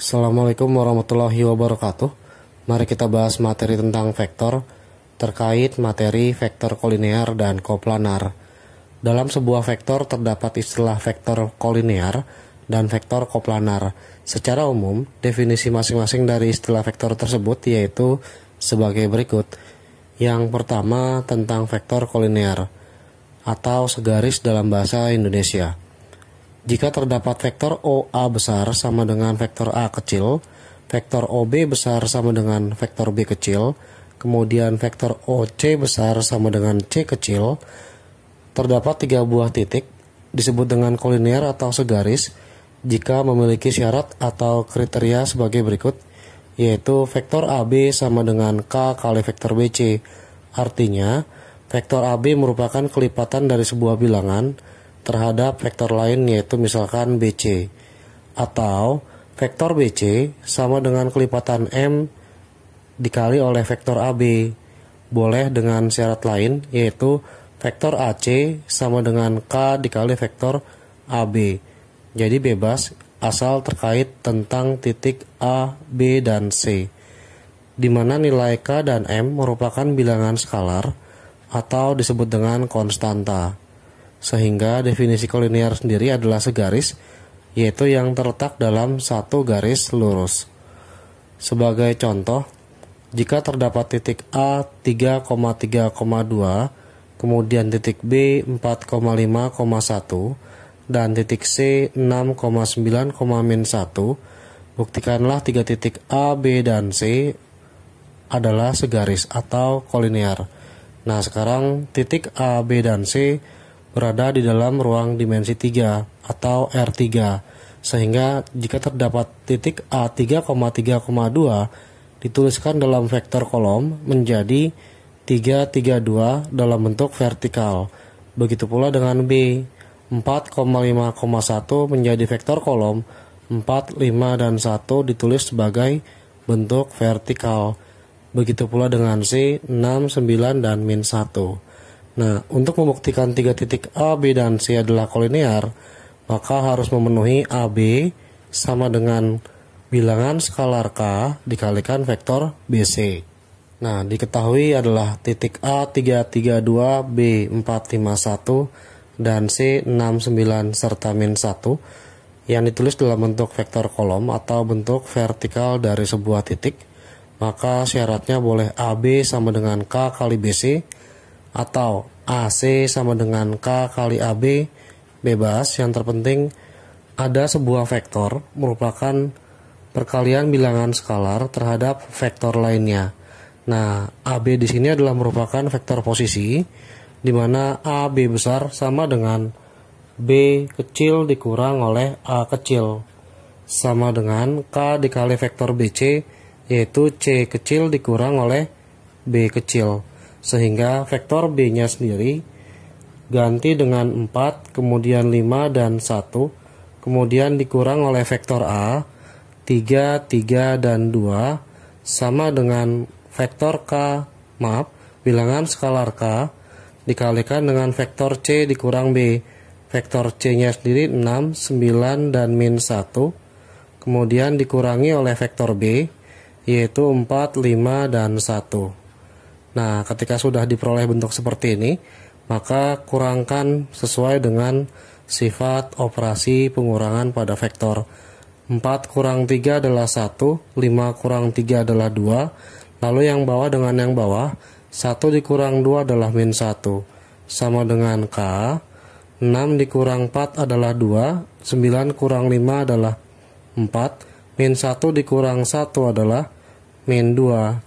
Assalamualaikum warahmatullahi wabarakatuh. Mari kita bahas materi tentang vektor terkait materi vektor kolinear dan koplanar. Dalam sebuah vektor terdapat istilah vektor kolinear dan vektor koplanar. Secara umum, definisi masing-masing dari istilah vektor tersebut yaitu sebagai berikut. Yang pertama tentang vektor kolinear atau segaris dalam bahasa Indonesia. Jika terdapat vektor OA besar sama dengan vektor A kecil, vektor OB besar sama dengan vektor B kecil, kemudian vektor OC besar sama dengan C kecil, terdapat 3 buah titik, disebut dengan kolinear atau segaris, jika memiliki syarat atau kriteria sebagai berikut, yaitu vektor AB sama dengan K kali vektor BC. Artinya, vektor AB merupakan kelipatan dari sebuah bilangan terhadap vektor lain yaitu misalkan BC, atau vektor BC sama dengan kelipatan M dikali oleh vektor AB. Boleh dengan syarat lain yaitu vektor AC sama dengan K dikali vektor AB. Jadi bebas asal terkait tentang titik A, B, dan C, di mana nilai K dan M merupakan bilangan skalar atau disebut dengan konstanta. Sehingga definisi kolinear sendiri adalah segaris, yaitu yang terletak dalam satu garis lurus. Sebagai contoh, jika terdapat titik A 3,3,2, kemudian titik B 4,5,1, dan titik C 6,9,-1, buktikanlah 3 titik A, B, dan C adalah segaris atau kolinear. Nah, sekarang titik A, B, dan C berada di dalam ruang dimensi 3 atau R3, sehingga jika terdapat titik A 3,3,2 dituliskan dalam vektor kolom menjadi 3,32 dalam bentuk vertikal. Begitu pula dengan B, 4,5,1 menjadi vektor kolom 4, 5, dan 1 ditulis sebagai bentuk vertikal. Begitu pula dengan C, 6, 9, dan min 1. Nah, untuk membuktikan 3 titik A, B, dan C adalah kolinear, maka harus memenuhi AB sama dengan bilangan skalar K dikalikan vektor BC. Nah, diketahui adalah titik A 332, B 451, dan C 69 serta min 1 yang ditulis dalam bentuk vektor kolom atau bentuk vertikal dari sebuah titik, maka syaratnya boleh AB sama dengan K kali BC, atau AC sama dengan K kali AB, bebas. Yang terpenting ada sebuah vektor merupakan perkalian bilangan skalar terhadap vektor lainnya. Nah, AB di sini adalah merupakan vektor posisi, di mana AB besar sama dengan B kecil dikurang oleh A kecil, sama dengan K dikali vektor BC, yaitu C kecil dikurang oleh B kecil. Sehingga vektor B-nya sendiri ganti dengan 4, kemudian 5, dan 1, kemudian dikurang oleh vektor A, 3, 3, dan 2, sama dengan vektor bilangan skalar K, dikalikan dengan vektor C dikurang B. Vektor C-nya sendiri 6, 9, dan min 1, kemudian dikurangi oleh vektor B, yaitu 4, 5, dan 1. Nah, ketika sudah diperoleh bentuk seperti ini, maka kurangkan sesuai dengan sifat operasi pengurangan pada vektor. 4 kurang 3 adalah 1, 5 kurang 3 adalah 2, lalu yang bawah dengan yang bawah, 1 dikurang 2 adalah min 1, sama dengan K, 6 dikurang 4 adalah 2, 9 kurang 5 adalah 4, min 1 dikurang 1 adalah min 2,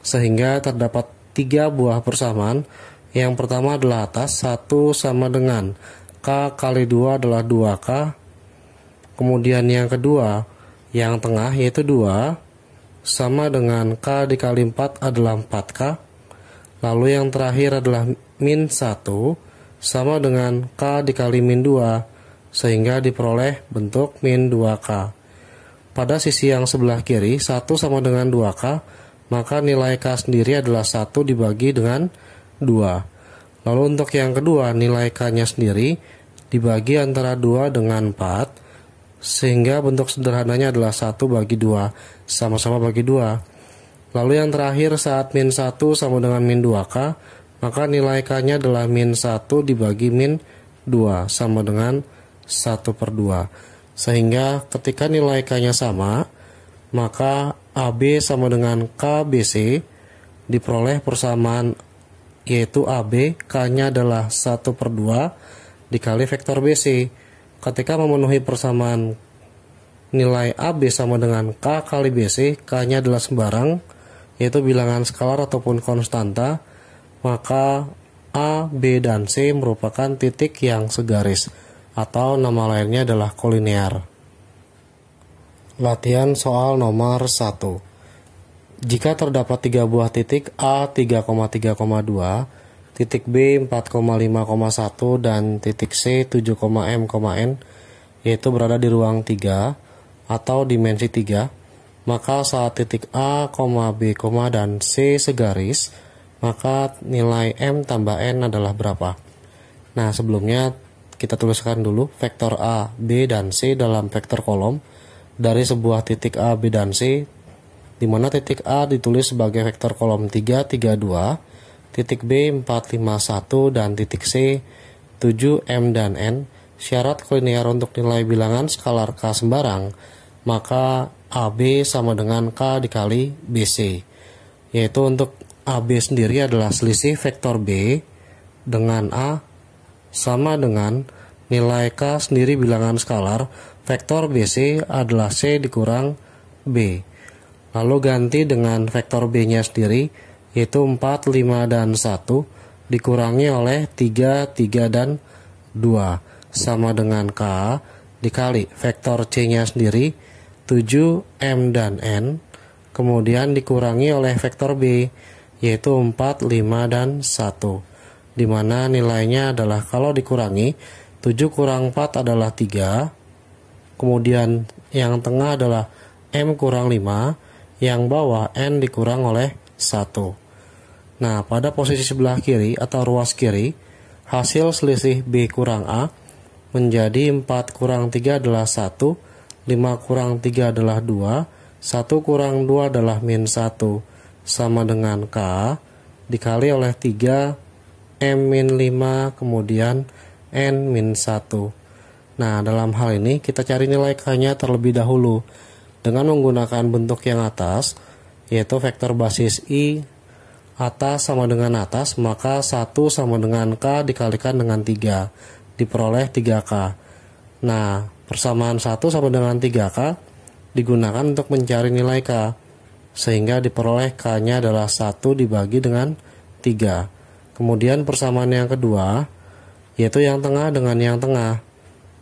sehingga terdapat 3 buah persamaan. Yang pertama adalah atas, 1 sama dengan K kali 2 adalah 2K. Kemudian yang kedua, yang tengah yaitu 2, sama dengan K dikali 4 adalah 4K. Lalu yang terakhir adalah min 1, sama dengan K dikali min 2, sehingga diperoleh bentuk min 2K. Pada sisi yang sebelah kiri, 1 sama dengan 2K, maka nilai K sendiri adalah 1 dibagi dengan 2. Lalu untuk yang kedua, nilai K-nya sendiri dibagi antara 2 dengan 4, sehingga bentuk sederhananya adalah 1 bagi 2, sama-sama bagi 2. Lalu yang terakhir saat min 1 sama dengan min 2K, maka nilai K-nya adalah min 1 dibagi min 2, sama dengan 1/2. Sehingga ketika nilai K-nya sama, maka AB sama dengan KBC, diperoleh persamaan yaitu AB, K-nya adalah 1/2 dikali vektor BC. Ketika memenuhi persamaan nilai AB sama dengan K kali BC, K-nya adalah sembarang, yaitu bilangan skalar ataupun konstanta, maka A, B, dan C merupakan titik yang segaris, atau nama lainnya adalah kolinear. Latihan soal nomor 1. Jika terdapat 3 buah titik A 3,3,2, titik B 4,5,1, dan titik C 7,m,n, yaitu berada di ruang 3 atau dimensi 3, maka saat titik A, B, dan C segaris, maka nilai M tambah N adalah berapa? Nah, sebelumnya kita tuliskan dulu vektor A, B, dan C dalam vektor kolom dari sebuah titik A, B, dan C, di mana titik A ditulis sebagai vektor kolom 3, 3, 2, titik B 4, 5, 1, dan titik C 7, M, dan N. Syarat kolinear untuk nilai bilangan skalar K sembarang, maka AB sama dengan K dikali BC, yaitu untuk AB sendiri adalah selisih vektor B dengan A sama dengan nilai K sendiri bilangan skalar, vektor BC adalah C dikurang B. Lalu ganti dengan vektor B-nya sendiri, yaitu 4, 5, dan 1, dikurangi oleh 3, 3, dan 2, sama dengan K, dikali vektor C-nya sendiri, 7, M, dan N, kemudian dikurangi oleh vektor B, yaitu 4, 5, dan 1, dimana nilainya adalah kalau dikurangi, 7 kurang 4 adalah 3, kemudian yang tengah adalah M kurang 5, yang bawah N dikurang oleh 1. Nah, pada posisi sebelah kiri atau ruas kiri, hasil selisih B kurang A menjadi 4 kurang 3 adalah 1, 5 kurang 3 adalah 2, 1 kurang 2 adalah min 1, sama dengan K, dikali oleh 3, M min 5, kemudian N min 1. Nah, dalam hal ini kita cari nilai K-nya terlebih dahulu dengan menggunakan bentuk yang atas, yaitu vektor basis I atas sama dengan atas, maka 1 sama dengan K dikalikan dengan 3, diperoleh 3K. Nah, persamaan 1 sama dengan 3K digunakan untuk mencari nilai K, sehingga diperoleh K-nya adalah 1 dibagi dengan 3. Kemudian persamaan yang kedua, yaitu yang tengah dengan yang tengah,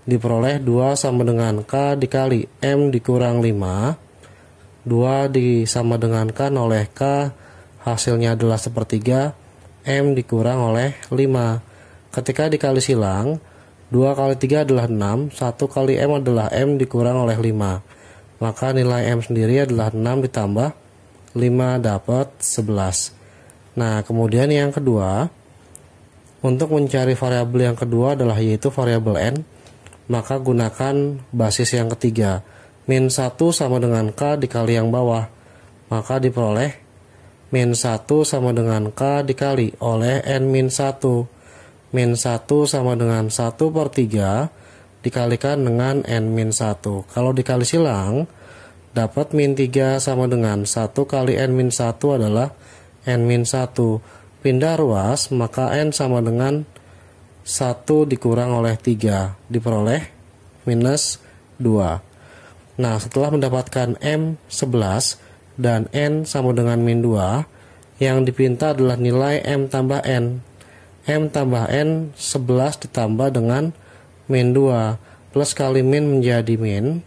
diperoleh 2 sama dengan K dikali M dikurang 5, 2 disama dengan K oleh K, hasilnya adalah sepertiga, M dikurang oleh 5. Ketika dikali silang, 2 kali 3 adalah 6, 1 kali M adalah M dikurang oleh 5, maka nilai M sendiri adalah 6 ditambah 5 dapat 11. Nah, kemudian yang kedua, untuk mencari variabel yang kedua adalah yaitu variabel N, maka gunakan basis yang ketiga, min 1 sama dengan K dikali yang bawah, maka diperoleh min 1 sama dengan K dikali oleh N min 1, min 1 sama dengan 1/3 dikalikan dengan N min 1, kalau dikali silang, dapat min 3 sama dengan 1 kali N min 1 adalah N min 1, pindah ruas, maka N sama dengan 1 dikurang oleh 3, diperoleh minus 2. Nah, setelah mendapatkan M 11 dan N sama dengan min 2, yang dipinta adalah nilai M tambah N. M tambah N 11 ditambah dengan min 2, plus kali min menjadi min,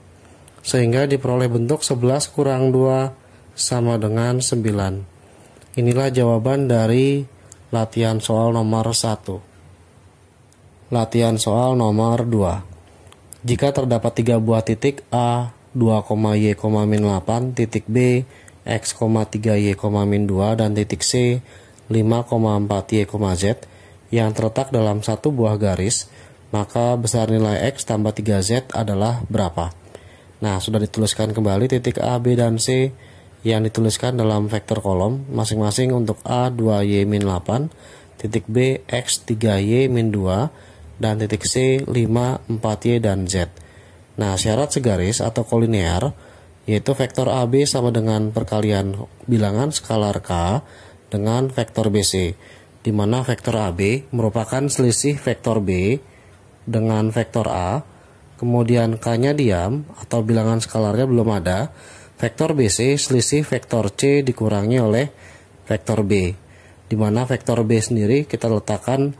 sehingga diperoleh bentuk 11 kurang 2 sama dengan 9. Inilah jawaban dari latihan soal nomor 1. Latihan soal nomor 2. Jika terdapat 3 buah titik A 2,y, min 8, titik B x, 3y, min 2, dan titik C 5,4y, z yang terletak dalam satu buah garis, maka besar nilai x tambah 3z adalah berapa? Nah, sudah dituliskan kembali titik A, B, dan C yang dituliskan dalam vektor kolom masing-masing untuk A 2Y min 8, titik B X 3Y min 2, dan titik C 5, 4Y, dan Z. Nah, syarat segaris atau kolinear yaitu vektor AB sama dengan perkalian bilangan skalar K dengan vektor BC, di mana vektor AB merupakan selisih vektor B dengan vektor A, kemudian K-nya diam atau bilangan skalarnya belum ada. Vektor BC selisih vektor C dikurangi oleh vektor B, di mana vektor B sendiri kita letakkan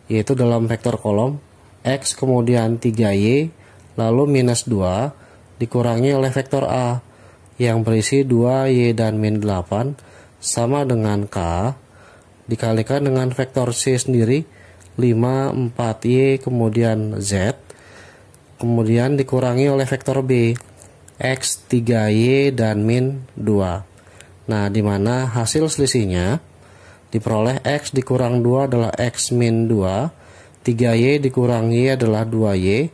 yaitu dalam vektor kolom X kemudian 3Y lalu minus 2 dikurangi oleh vektor A yang berisi 2Y dan min 8 sama dengan K dikalikan dengan vektor C sendiri 5, 4Y kemudian Z kemudian dikurangi oleh vektor B X 3Y dan min 2. Nah, di mana hasil selisihnya diperoleh X dikurang 2 adalah X min 2, 3Y dikurang Y adalah 2Y,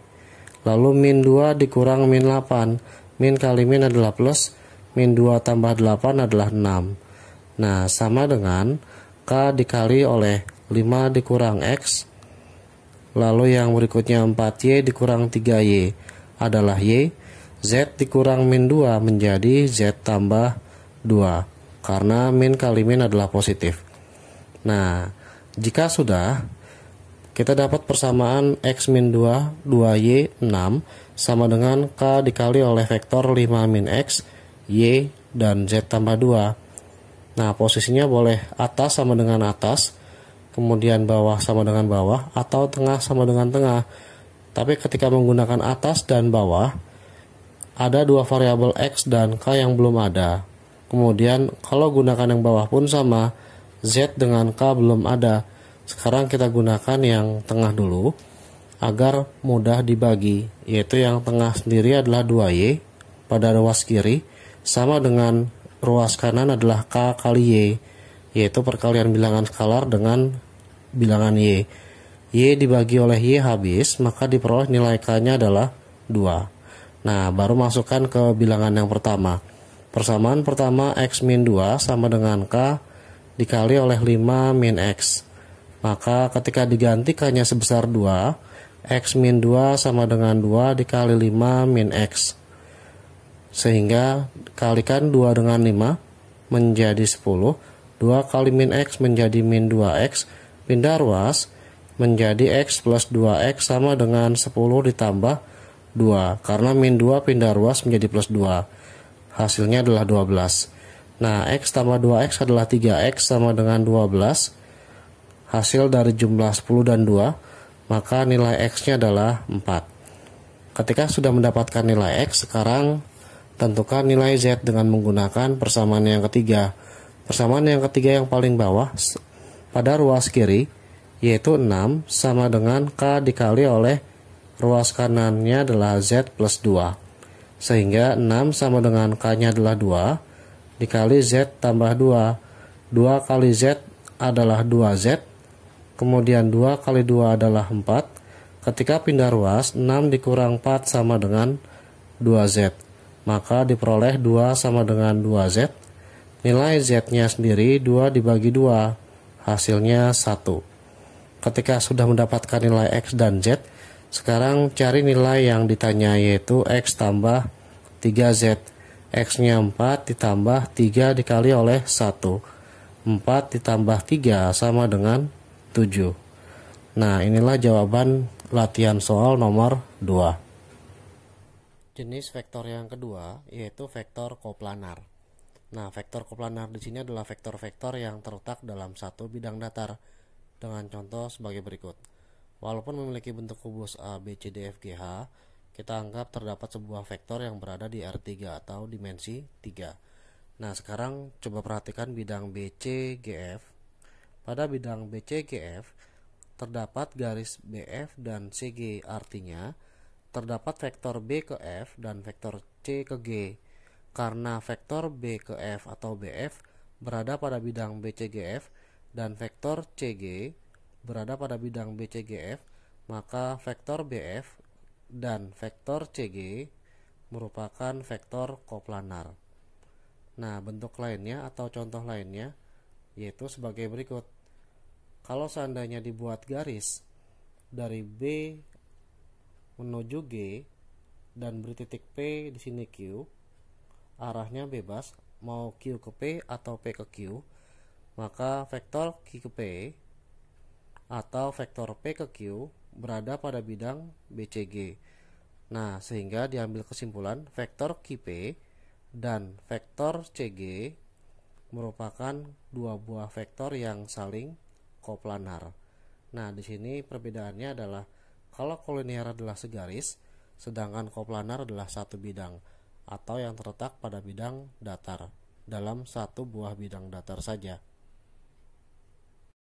lalu min 2 dikurang min 8, min kali min adalah plus, min 2 tambah 8 adalah 6. Nah, sama dengan K dikali oleh 5 dikurang X, lalu yang berikutnya 4Y dikurang 3Y adalah Y, Z dikurang min 2 menjadi Z tambah 2, karena min kali min adalah positif. Nah, jika sudah, kita dapat persamaan X min 2, 2Y, 6, sama dengan K dikali oleh vektor 5 min X, Y, dan Z tambah 2. Nah, posisinya boleh atas sama dengan atas, kemudian bawah sama dengan bawah, atau tengah sama dengan tengah. Tapi ketika menggunakan atas dan bawah, ada dua variabel X dan K yang belum ada. Kemudian kalau gunakan yang bawah pun sama, Z dengan K belum ada. Sekarang kita gunakan yang tengah dulu agar mudah dibagi, yaitu yang tengah sendiri adalah 2Y pada ruas kiri sama dengan ruas kanan adalah K kali Y, yaitu perkalian bilangan skalar dengan bilangan Y. Y dibagi oleh Y habis, maka diperoleh nilai K-nya adalah 2. Nah, baru masukkan ke bilangan yang pertama. Persamaan pertama X min 2 sama dengan K dikali oleh 5 min X. Maka ketika diganti K-nya sebesar 2, X min 2 sama dengan 2 dikali 5 min X. Sehingga kalikan 2 dengan 5 menjadi 10. 2 kali min X menjadi min 2X. Pindah ruas menjadi X plus 2X sama dengan 10 ditambah 2, karena min 2 pindah ruas menjadi plus 2. Hasilnya adalah 12. Nah, X tambah 2X adalah 3X sama dengan 12. Hasil dari jumlah 10 dan 2, maka nilai X-nya adalah 4. Ketika sudah mendapatkan nilai X, sekarang tentukan nilai Z dengan menggunakan persamaan yang ketiga. Persamaan yang ketiga yang paling bawah pada ruas kiri, yaitu 6 sama dengan K dikali oleh ruas kanannya adalah Z plus 2. Sehingga 6 sama dengan K-nya adalah 2 dikali Z tambah 2. 2 kali Z adalah 2Z. Kemudian 2 kali 2 adalah 4. Ketika pindah ruas, 6 dikurang 4 sama dengan 2Z. Maka diperoleh 2 sama dengan 2Z. Nilai Z-nya sendiri 2 dibagi 2. Hasilnya 1. Ketika sudah mendapatkan nilai X dan Z, sekarang cari nilai yang ditanya yaitu X tambah 3Z. X-nya 4 ditambah 3 dikali oleh 1. 4 ditambah 3 sama dengan 7. Nah, inilah jawaban latihan soal nomor 2. Jenis vektor yang kedua yaitu vektor koplanar. Nah, vektor koplanar di sini adalah vektor-vektor yang terletak dalam satu bidang datar dengan contoh sebagai berikut. Walaupun memiliki bentuk kubus A, B, C, D, F, G, H, kita anggap terdapat sebuah vektor yang berada di R3 atau dimensi 3. Nah, sekarang coba perhatikan bidang B, C, G, F. Pada bidang B, C, G, F, terdapat garis BF dan CG, artinya terdapat vektor B ke F dan vektor C ke G. Karena vektor B ke F atau BF berada pada bidang BCGF dan vektor CG berada pada bidang BCGF, maka vektor BF dan vektor CG merupakan vektor koplanar. Nah, bentuk lainnya atau contoh lainnya yaitu sebagai berikut. Kalau seandainya dibuat garis dari B menuju G dan beri titik P di sini Q, arahnya bebas mau Q ke P atau P ke Q, maka vektor Q ke P atau vektor P ke Q berada pada bidang BCG. Nah, sehingga diambil kesimpulan vektor QP dan vektor CG merupakan dua buah vektor yang saling koplanar. Nah, di sini perbedaannya adalah kalau kolinear adalah segaris, sedangkan koplanar adalah satu bidang atau yang terletak pada bidang datar dalam satu buah bidang datar saja.